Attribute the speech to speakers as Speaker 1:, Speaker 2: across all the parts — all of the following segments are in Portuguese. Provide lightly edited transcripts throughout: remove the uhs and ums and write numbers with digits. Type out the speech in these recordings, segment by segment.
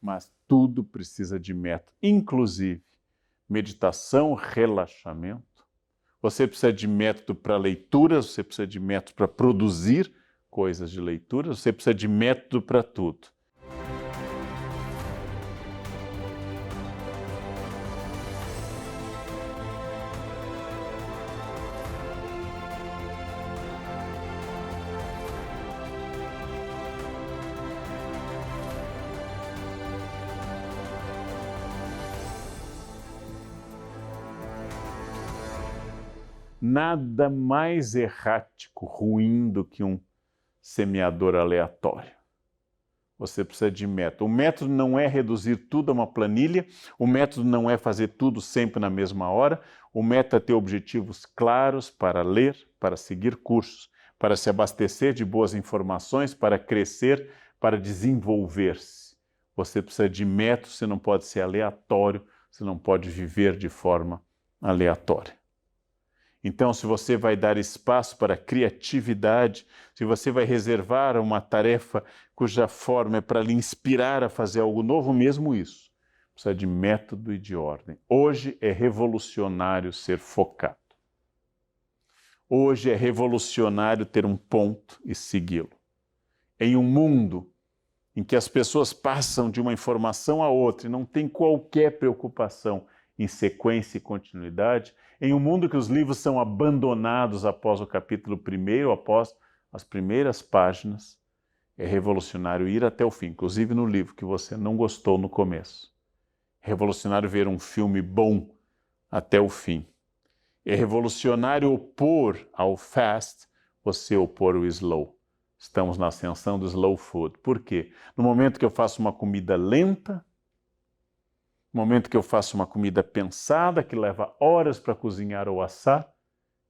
Speaker 1: mas tudo precisa de método, inclusive meditação, relaxamento. Você precisa de método para leituras, você precisa de método para produzir coisas de leitura, você precisa de método para tudo. Nada mais errático, ruim do que um semeador aleatório. Você precisa de método. O método não é reduzir tudo a uma planilha, o método não é fazer tudo sempre na mesma hora, o método é ter objetivos claros para ler, para seguir cursos, para se abastecer de boas informações, para crescer, para desenvolver-se. Você precisa de método, você não pode ser aleatório, você não pode viver de forma aleatória. Então, se você vai dar espaço para a criatividade, se você vai reservar uma tarefa cuja forma é para lhe inspirar a fazer algo novo, mesmo isso, precisa de método e de ordem. Hoje é revolucionário ser focado. Hoje é revolucionário ter um ponto e segui-lo. Em um mundo em que as pessoas passam de uma informação a outra e não tem qualquer preocupação em sequência e continuidade, em um mundo que os livros são abandonados após o capítulo 1, após as primeiras páginas, é revolucionário ir até o fim, inclusive no livro que você não gostou no começo. É revolucionário ver um filme bom até o fim. É revolucionário opor ao fast, você opor o slow. Estamos na ascensão do slow food. Por quê? No momento que eu faço uma comida lenta, no momento que eu faço uma comida pensada, que leva horas para cozinhar ou assar,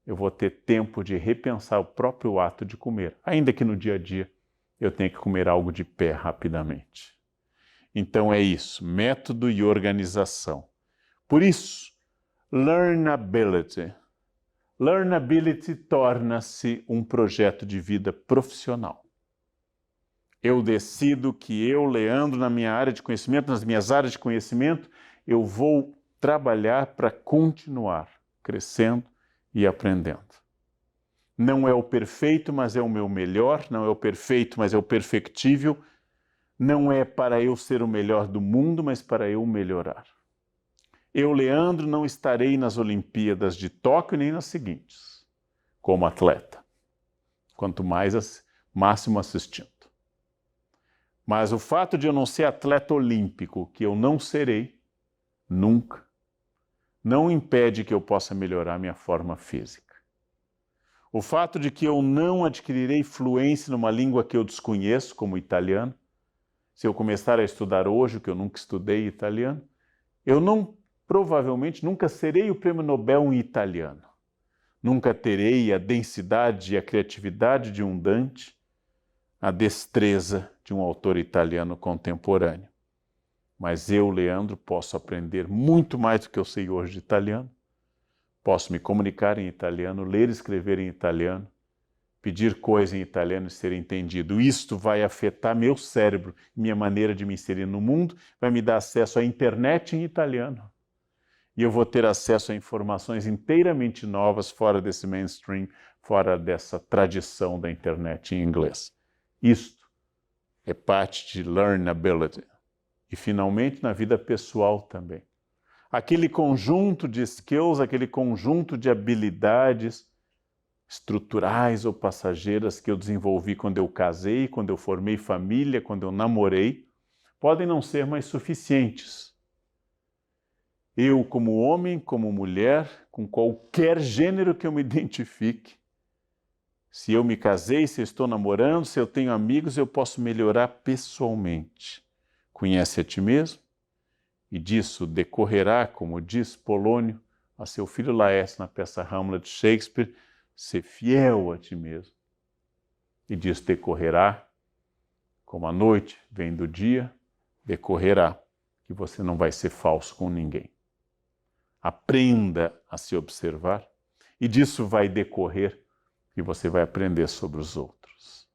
Speaker 1: eu vou ter tempo de repensar o próprio ato de comer, ainda que no dia a dia eu tenha que comer algo de pé rapidamente. Então é isso, método e organização. Por isso, learnability. Learnability torna-se um projeto de vida profissional. Eu decido que eu, Leandro, na minha área de conhecimento, nas minhas áreas de conhecimento, eu vou trabalhar para continuar crescendo e aprendendo. Não é o perfeito, mas é o meu melhor, não é o perfeito, mas é o perfectível. Não é para eu ser o melhor do mundo, mas para eu melhorar. Eu, Leandro, não estarei nas Olimpíadas de Tóquio nem nas seguintes, como atleta. Quanto mais, máximo assistindo. Mas o fato de eu não ser atleta olímpico, que eu não serei, nunca, não impede que eu possa melhorar minha forma física. O fato de que eu não adquirirei fluência numa língua que eu desconheço, como o italiano, se eu começar a estudar hoje, o que eu nunca estudei italiano, eu provavelmente nunca serei o prêmio Nobel em italiano. Nunca terei a densidade e a criatividade de um Dante, a destreza de um autor italiano contemporâneo. Mas eu, Leandro, posso aprender muito mais do que eu sei hoje de italiano. Posso me comunicar em italiano, ler e escrever em italiano, pedir coisa em italiano e ser entendido. Isto vai afetar meu cérebro, minha maneira de me inserir no mundo, vai me dar acesso à internet em italiano. E eu vou ter acesso a informações inteiramente novas fora desse mainstream, fora dessa tradição da internet em inglês. Isto é parte de learnability. E, finalmente, na vida pessoal também. Aquele conjunto de skills, aquele conjunto de habilidades estruturais ou passageiras que eu desenvolvi quando eu casei, quando eu formei família, quando eu namorei, podem não ser mais suficientes. Eu, como homem, como mulher, com qualquer gênero que eu me identifique, se eu me casei, se eu estou namorando, se eu tenho amigos, eu posso melhorar pessoalmente. Conhece a ti mesmo? E disso decorrerá, como diz Polônio a seu filho Laércio na peça Hamlet de Shakespeare, ser fiel a ti mesmo. E disso decorrerá, como a noite vem do dia, decorrerá que você não vai ser falso com ninguém. Aprenda a se observar e disso vai decorrer que você vai aprender sobre os outros.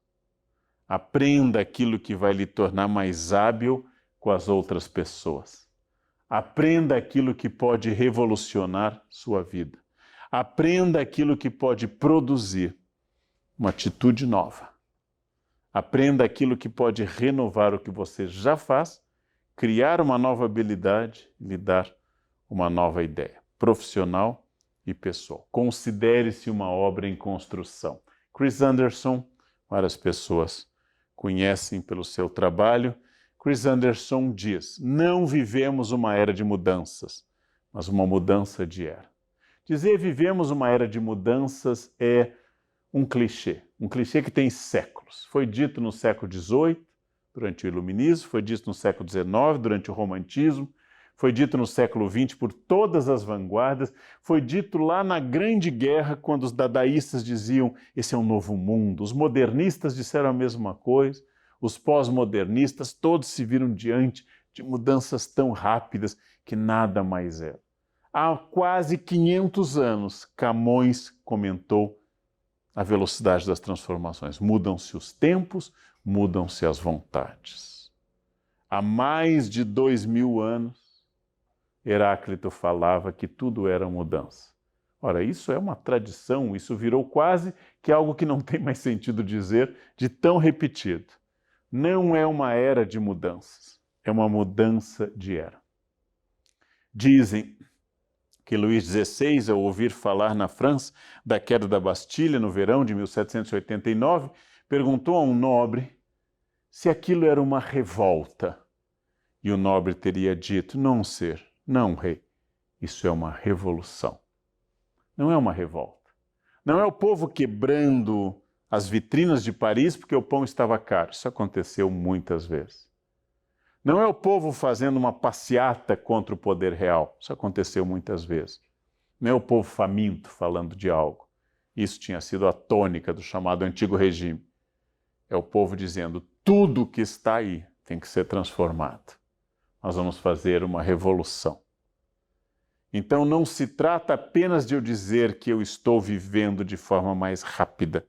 Speaker 1: Aprenda aquilo que vai lhe tornar mais hábil com as outras pessoas. Aprenda aquilo que pode revolucionar sua vida. Aprenda aquilo que pode produzir uma atitude nova. Aprenda aquilo que pode renovar o que você já faz, criar uma nova habilidade e lhe dar uma nova ideia, profissional e pessoal. Considere-se uma obra em construção. Chris Anderson, várias pessoas conhecem pelo seu trabalho. Chris Anderson diz: não vivemos uma era de mudanças, mas uma mudança de era. Dizer vivemos uma era de mudanças é um clichê que tem séculos. Foi dito no século XVIII, durante o Iluminismo, foi dito no século XIX, durante o Romantismo, foi dito no século XX por todas as vanguardas, foi dito lá na Grande Guerra, quando os dadaístas diziam esse é um novo mundo, os modernistas disseram a mesma coisa, os pós-modernistas todos se viram diante de mudanças tão rápidas que nada mais era. Há quase 500 anos, Camões comentou a velocidade das transformações. Mudam-se os tempos, mudam-se as vontades. Há mais de 2000 anos, Heráclito falava que tudo era mudança. Ora, isso é uma tradição, isso virou quase que algo que não tem mais sentido dizer, de tão repetido. Não é uma era de mudanças, é uma mudança de era. Dizem que Luís XVI, ao ouvir falar na França da queda da Bastilha no verão de 1789, perguntou a um nobre se aquilo era uma revolta. E o nobre teria dito: não, ser, não, rei, isso é uma revolução. Não é uma revolta. Não é o povo quebrando as vitrinas de Paris porque o pão estava caro. Isso aconteceu muitas vezes. Não é o povo fazendo uma passeata contra o poder real. Isso aconteceu muitas vezes. Não é o povo faminto falando de algo. Isso tinha sido a tônica do chamado Antigo Regime. É o povo dizendo: tudo que está aí tem que ser transformado. Nós vamos fazer uma revolução. Então não se trata apenas de eu dizer que eu estou vivendo de forma mais rápida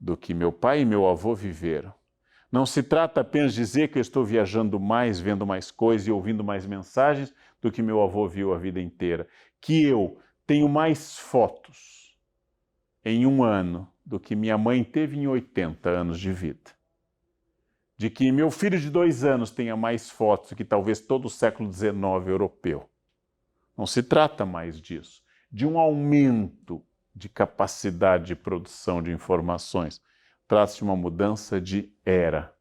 Speaker 1: do que meu pai e meu avô viveram. Não se trata apenas de dizer que eu estou viajando mais, vendo mais coisas e ouvindo mais mensagens do que meu avô viu a vida inteira. Que eu tenho mais fotos em um ano do que minha mãe teve em 80 anos de vida. De que meu filho de 2 anos tenha mais fotos do que talvez todo o século XIX europeu. Não se trata mais disso. De um aumento de capacidade de produção de informações. Trata-se de uma mudança de era,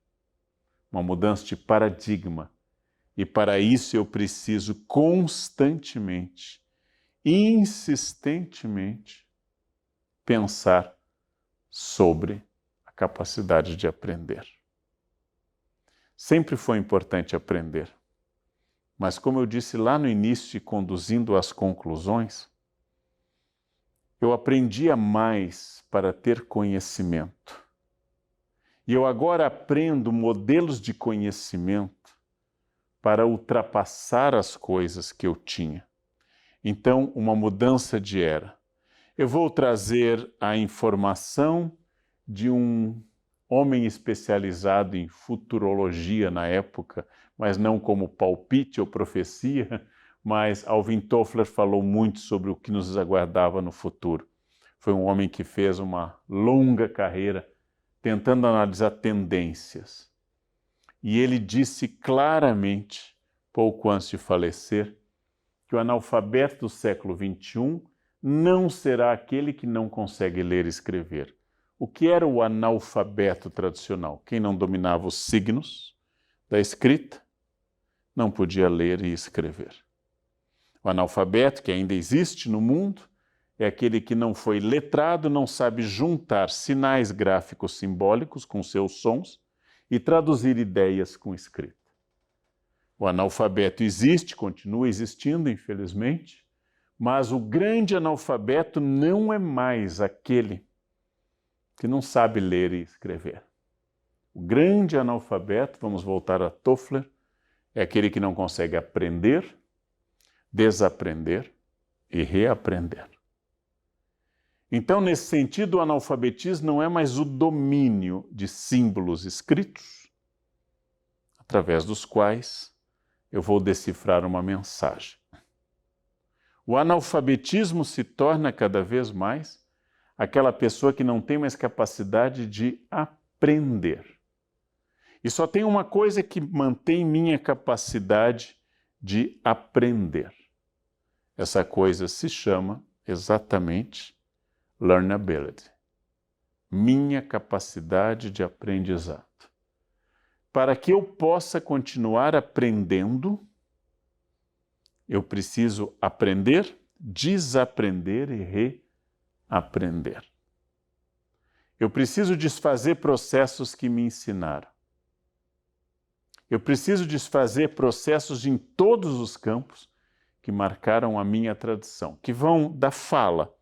Speaker 1: uma mudança de paradigma. E para isso eu preciso constantemente, insistentemente, pensar sobre a capacidade de aprender. Sempre foi importante aprender, mas como eu disse lá no início, conduzindo às conclusões, eu aprendia mais para ter conhecimento. E eu agora aprendo modelos de conhecimento para ultrapassar as coisas que eu tinha. Então, uma mudança de era. Eu vou trazer a informação de um homem especializado em futurologia na época, mas não como palpite ou profecia, mas Alvin Toffler falou muito sobre o que nos aguardava no futuro. Foi um homem que fez uma longa carreira tentando analisar tendências. E ele disse claramente, pouco antes de falecer, que o analfabeto do século XXI não será aquele que não consegue ler e escrever. O que era o analfabeto tradicional? Quem não dominava os signos da escrita, não podia ler e escrever. O analfabeto, que ainda existe no mundo, é aquele que não foi letrado, não sabe juntar sinais gráficos simbólicos com seus sons e traduzir ideias com escrita. O analfabeto existe, continua existindo, infelizmente, mas o grande analfabeto não é mais aquele que não sabe ler e escrever. O grande analfabeto, vamos voltar a Toffler, é aquele que não consegue aprender, desaprender e reaprender. Então, nesse sentido, o analfabetismo não é mais o domínio de símbolos escritos. A através dos quais eu vou decifrar uma mensagem. O analfabetismo se torna cada vez mais aquela pessoa que não tem mais capacidade de aprender. E só tem uma coisa que mantém minha capacidade de aprender. Essa coisa se chama exatamente learnability. Minha capacidade de aprendizado. Para que eu possa continuar aprendendo, eu preciso aprender, desaprender e reaprender. Eu preciso desfazer processos que me ensinaram. Eu preciso desfazer processos em todos os campos que marcaram a minha tradição, que vão da fala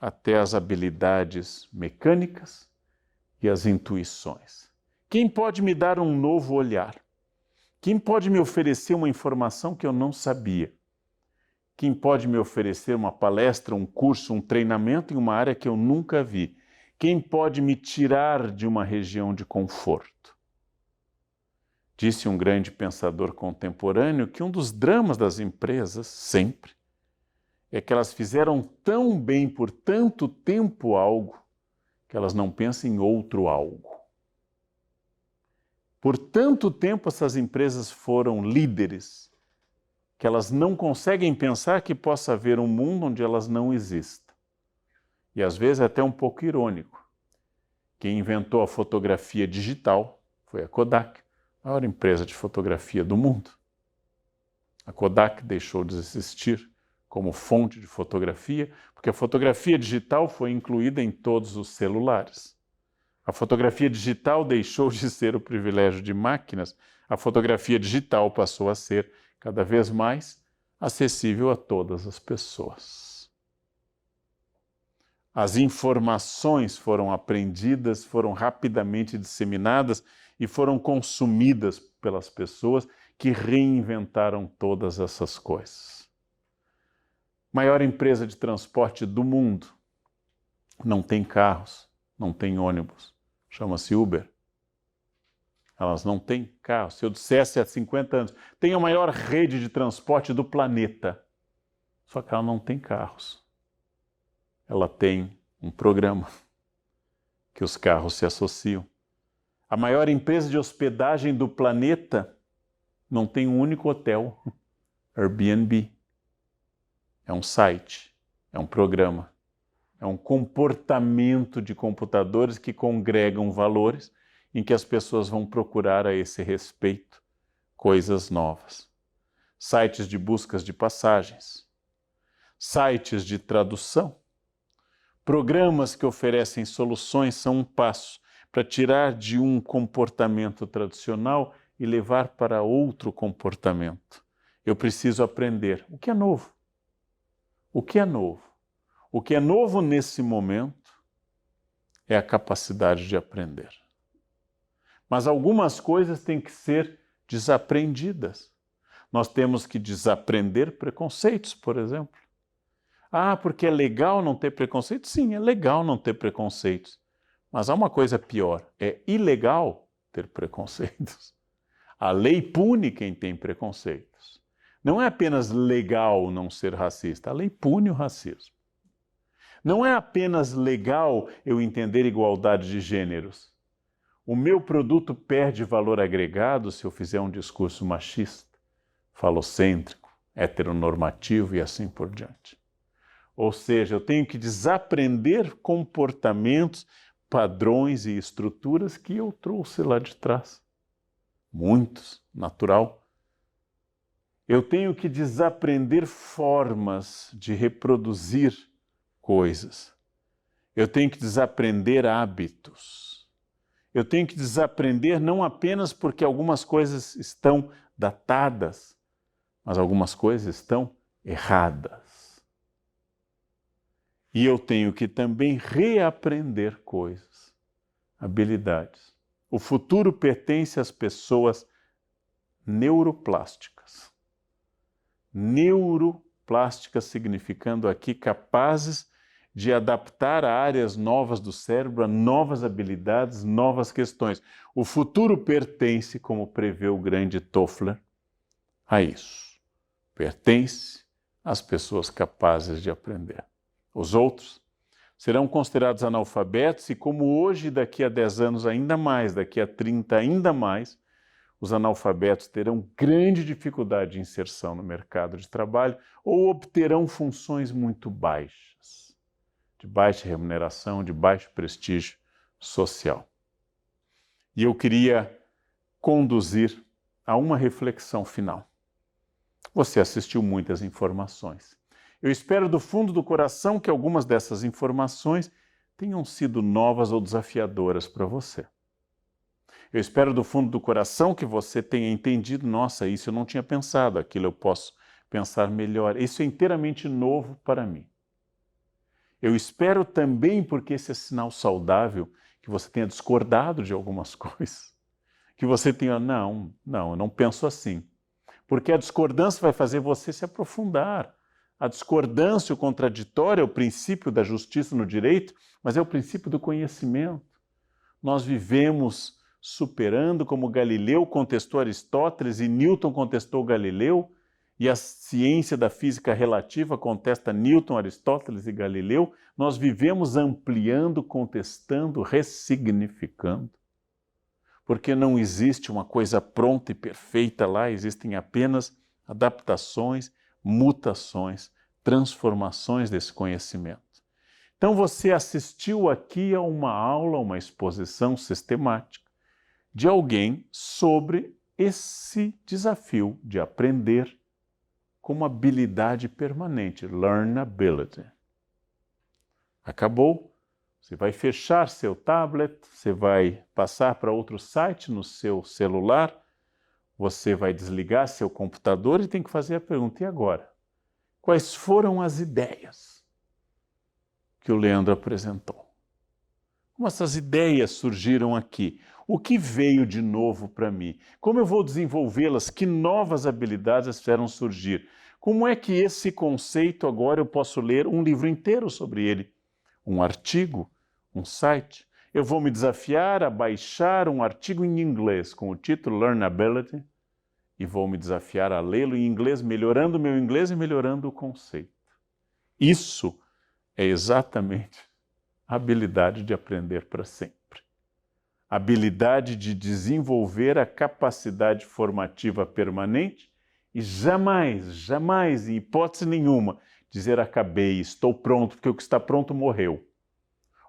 Speaker 1: até as habilidades mecânicas e as intuições. Quem pode me dar um novo olhar? Quem pode me oferecer uma informação que eu não sabia? Quem pode me oferecer uma palestra, um curso, um treinamento em uma área que eu nunca vi? Quem pode me tirar de uma região de conforto? Disse um grande pensador contemporâneo que um dos dramas das empresas, sempre, é que elas fizeram tão bem por tanto tempo algo que elas não pensam em outro algo. Por tanto tempo essas empresas foram líderes que elas não conseguem pensar que possa haver um mundo onde elas não existam. E às vezes é até um pouco irônico. Quem inventou a fotografia digital foi a Kodak, a maior empresa de fotografia do mundo. A Kodak deixou de existir como fonte de fotografia, porque a fotografia digital foi incluída em todos os celulares. A fotografia digital deixou de ser o privilégio de máquinas, a fotografia digital passou a ser cada vez mais acessível a todas as pessoas. As informações foram aprendidas, foram rapidamente disseminadas e foram consumidas pelas pessoas que reinventaram todas essas coisas. Maior empresa de transporte do mundo não tem carros, não tem ônibus, chama-se Uber. Elas não têm carro. Se eu dissesse há 50 anos, tem a maior rede de transporte do planeta, só que ela não tem carros. Ela tem um programa que os carros se associam. A maior empresa de hospedagem do planeta não tem um único hotel, Airbnb. É um site, é um programa, é um comportamento de computadores que congregam valores em que as pessoas vão procurar a esse respeito coisas novas. Sites de buscas de passagens, sites de tradução, programas que oferecem soluções são um passo para tirar de um comportamento tradicional e levar para outro comportamento. Eu preciso aprender. O que é novo? O que é novo? O que é novo nesse momento é a capacidade de aprender. Mas algumas coisas têm que ser desaprendidas. Nós temos que desaprender preconceitos, por exemplo. Ah, porque é legal não ter preconceito? Sim, é legal não ter preconceitos. Mas há uma coisa pior, é ilegal ter preconceitos. A lei pune quem tem preconceitos. Não é apenas legal não ser racista, a lei pune o racismo. Não é apenas legal eu entender igualdade de gêneros. O meu produto perde valor agregado se eu fizer um discurso machista, falocêntrico, heteronormativo e assim por diante. Ou seja, eu tenho que desaprender comportamentos, padrões e estruturas que eu trouxe lá de trás. Muitos, natural. Eu tenho que desaprender formas de reproduzir coisas. Eu tenho que desaprender hábitos. Eu tenho que desaprender não apenas porque algumas coisas estão datadas, mas algumas coisas estão erradas. E eu tenho que também reaprender coisas, habilidades. O futuro pertence às pessoas neuroplásticas. Neuroplásticas significando aqui capazes de adaptar a áreas novas do cérebro a novas habilidades, novas questões. O futuro pertence, como prevê o grande Toffler, a isso. Pertence às pessoas capazes de aprender. Os outros serão considerados analfabetos e, como hoje, daqui a 10 anos ainda mais, daqui a 30 ainda mais, os analfabetos terão grande dificuldade de inserção no mercado de trabalho ou obterão funções muito baixas, de baixa remuneração, de baixo prestígio social. E eu queria conduzir a uma reflexão final. Você assistiu muitas informações. Eu espero do fundo do coração que algumas dessas informações tenham sido novas ou desafiadoras para você. Eu espero do fundo do coração que você tenha entendido, nossa, isso eu não tinha pensado, aquilo eu posso pensar melhor. Isso é inteiramente novo para mim. Eu espero também, porque esse é sinal saudável, que você tenha discordado de algumas coisas. Que você tenha, não, eu não penso assim. Porque a discordância vai fazer você se aprofundar. A discordância, o contraditório é o princípio da justiça no direito, mas é o princípio do conhecimento. Nós vivemos superando, como Galileu contestou Aristóteles e Newton contestou Galileu, e a ciência da física relativa contesta Newton, Aristóteles e Galileu. Nós vivemos ampliando, contestando, ressignificando. Porque não existe uma coisa pronta e perfeita lá, existem apenas adaptações, mutações, transformações desse conhecimento. Então você assistiu aqui a uma aula, uma exposição sistemática de alguém sobre esse desafio de aprender como habilidade permanente, learnability. Acabou? Você vai fechar seu tablet, você vai passar para outro site no seu celular, você vai desligar seu computador e tem que fazer a pergunta, e agora? Quais foram as ideias que o Leandro apresentou? Como essas ideias surgiram aqui? O que veio de novo para mim? Como eu vou desenvolvê-las? Que novas habilidades fizeram surgir? Como é que esse conceito agora eu posso ler um livro inteiro sobre ele? Um artigo? Um site? Eu vou me desafiar a baixar um artigo em inglês com o título Learnability e vou me desafiar a lê-lo em inglês, melhorando o meu inglês e melhorando o conceito. Isso é exatamente a habilidade de aprender para sempre. A habilidade de desenvolver a capacidade formativa permanente e jamais, em hipótese nenhuma, dizer acabei, estou pronto, porque o que está pronto morreu.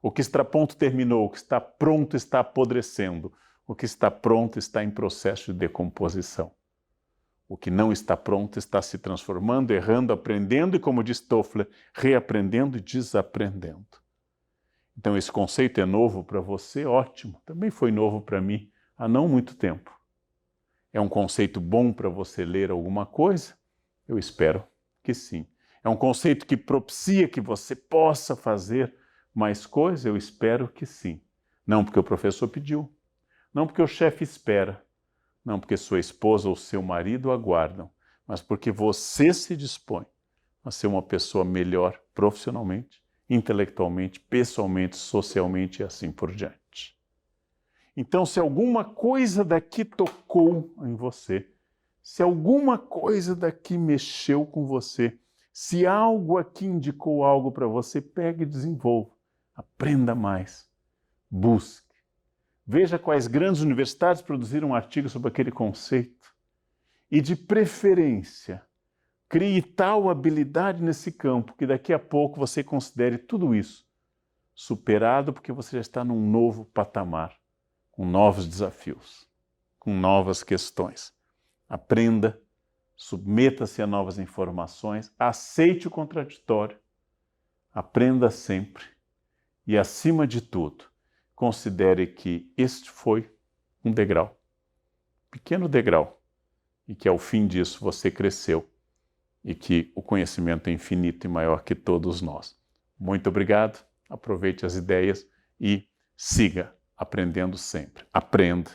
Speaker 1: O que está pronto terminou, o que está pronto está apodrecendo, o que está pronto está em processo de decomposição. O que não está pronto está se transformando, errando, aprendendo e, como diz Toffler, reaprendendo e desaprendendo. Então esse conceito é novo para você? Ótimo. Também foi novo para mim há não muito tempo. É um conceito bom para você ler alguma coisa? Eu espero que sim. É um conceito que propicia que você possa fazer mais coisas? Eu espero que sim. Não porque o professor pediu, não porque o chefe espera, não porque sua esposa ou seu marido aguardam, mas porque você se dispõe a ser uma pessoa melhor profissionalmente, intelectualmente, pessoalmente, socialmente e assim por diante. Então, se alguma coisa daqui tocou em você, se alguma coisa daqui mexeu com você, se algo aqui indicou algo para você, pegue e desenvolva. Aprenda mais. Busque. Veja quais grandes universidades produziram um artigo sobre aquele conceito. E, de preferência, crie tal habilidade nesse campo que daqui a pouco você considere tudo isso superado, porque você já está num novo patamar, com novos desafios, com novas questões. Aprenda, submeta-se a novas informações, aceite o contraditório, aprenda sempre e, acima de tudo, considere que este foi um degrau, pequeno degrau, e que ao fim disso você cresceu e que o conhecimento é infinito e maior que todos nós. Muito obrigado, aproveite as ideias e siga aprendendo sempre. Aprenda,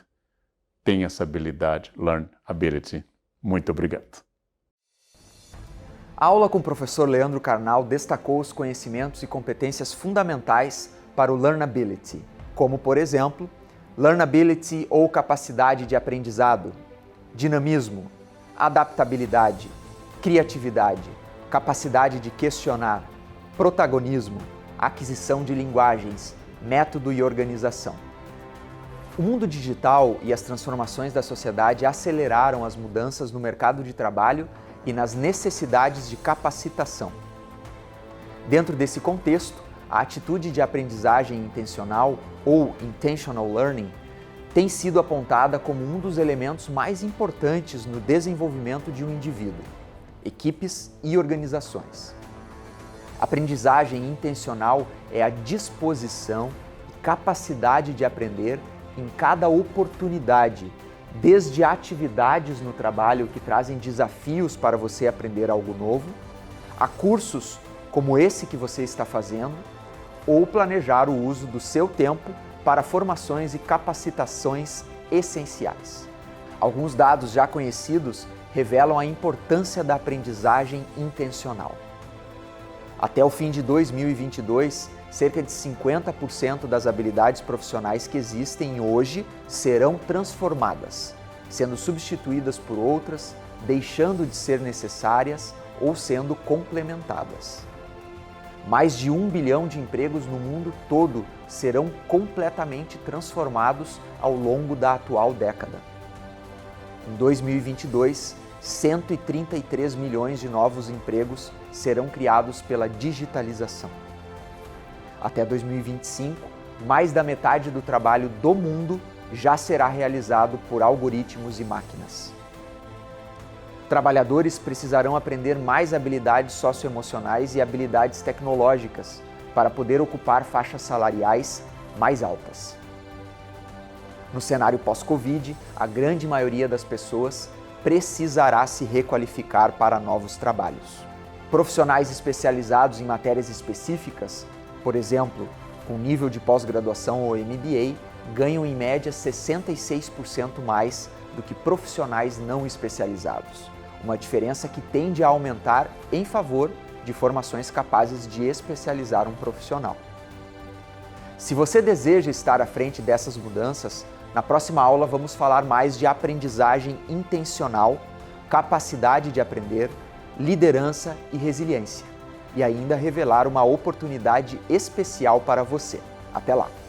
Speaker 1: tenha essa habilidade, learn ability. Muito obrigado.
Speaker 2: A aula com o professor Leandro Carnal destacou os conhecimentos e competências fundamentais para o Learnability, como, por exemplo, Learnability ou capacidade de aprendizado, dinamismo, adaptabilidade, criatividade, capacidade de questionar, protagonismo, aquisição de linguagens, método e organização. O mundo digital e as transformações da sociedade aceleraram as mudanças no mercado de trabalho e nas necessidades de capacitação. Dentro desse contexto, a atitude de aprendizagem intencional, ou intentional learning, tem sido apontada como um dos elementos mais importantes no desenvolvimento de um indivíduo, equipes e organizações. Aprendizagem intencional é a disposição e capacidade de aprender em cada oportunidade, desde atividades no trabalho que trazem desafios para você aprender algo novo, a cursos como esse que você está fazendo, ou planejar o uso do seu tempo para formações e capacitações essenciais. Alguns dados já conhecidos revelam a importância da aprendizagem intencional. Até o fim de 2022, cerca de 50% das habilidades profissionais que existem hoje serão transformadas, sendo substituídas por outras, deixando de ser necessárias ou sendo complementadas. Mais de 1 bilhão de empregos no mundo todo serão completamente transformados ao longo da atual década. Em 2022, 133 milhões de novos empregos serão criados pela digitalização. Até 2025, mais da metade do trabalho do mundo já será realizado por algoritmos e máquinas. Trabalhadores precisarão aprender mais habilidades socioemocionais e habilidades tecnológicas para poder ocupar faixas salariais mais altas. No cenário pós-Covid, a grande maioria das pessoas precisará se requalificar para novos trabalhos. Profissionais especializados em matérias específicas, por exemplo, com nível de pós-graduação ou MBA, ganham em média 66% mais do que profissionais não especializados. Uma diferença que tende a aumentar em favor de formações capazes de especializar um profissional. Se você deseja estar à frente dessas mudanças, na próxima aula vamos falar mais de aprendizagem intencional, capacidade de aprender, liderança e resiliência, e ainda revelar uma oportunidade especial para você. Até lá!